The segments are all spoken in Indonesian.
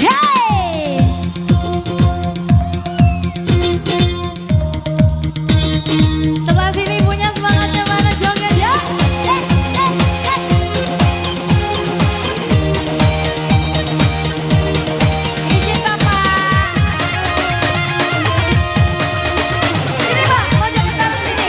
Hey! Sebelah sini punya semangatnya mana joget ya? Hey, hey, hey. Izin Bapak. Sini Pak, mau joget bareng sini.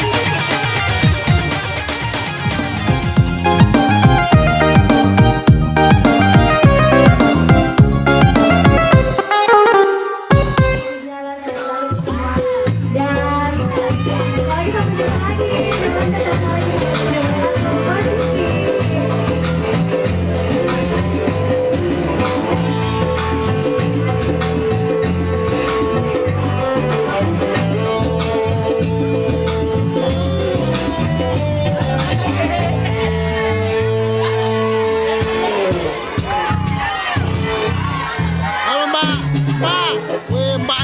Halo Mbak, Mbak, weh Mbak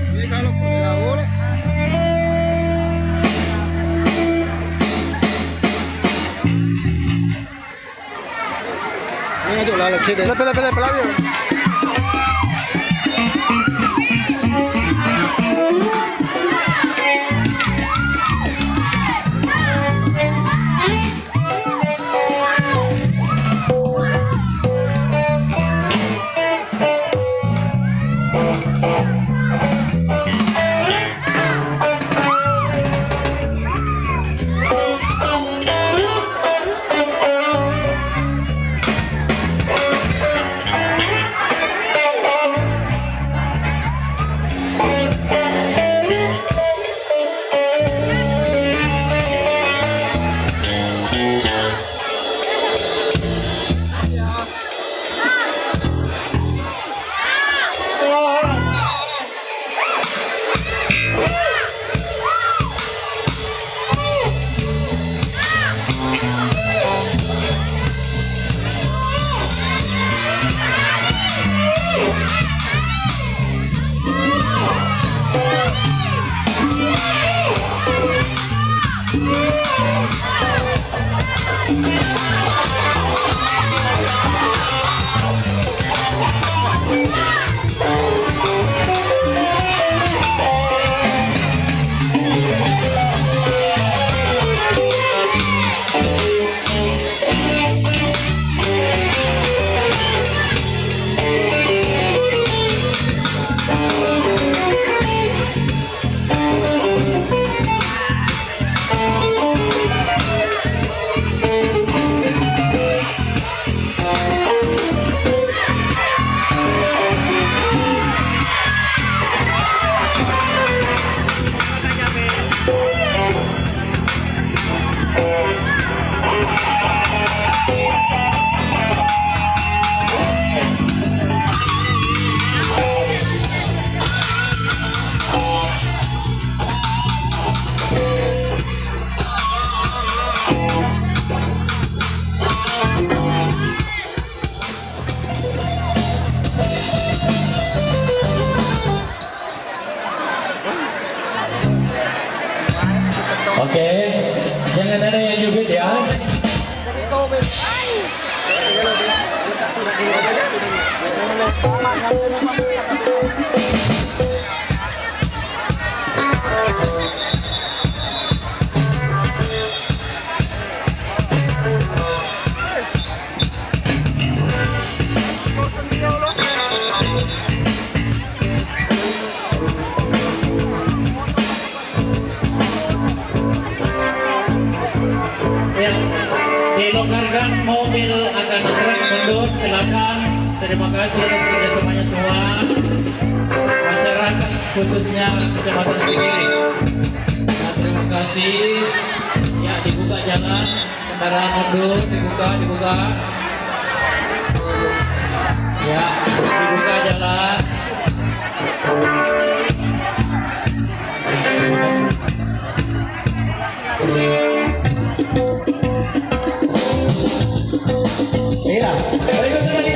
ini kalau gaul ini aja lah cek deh pela ya Oke, jangan ada yang nyubit ya. Dilonggarkan mobil akan bergerak mundur, silakan. Terima kasih atas kerjasamanya semua. Masyarakat khususnya Kecamatan Sigiri. Nah, terima kasih. Ya, dibuka jalan, kendaraan mundur, dibuka. Ya, dibuka jalan. Iya, berikutnya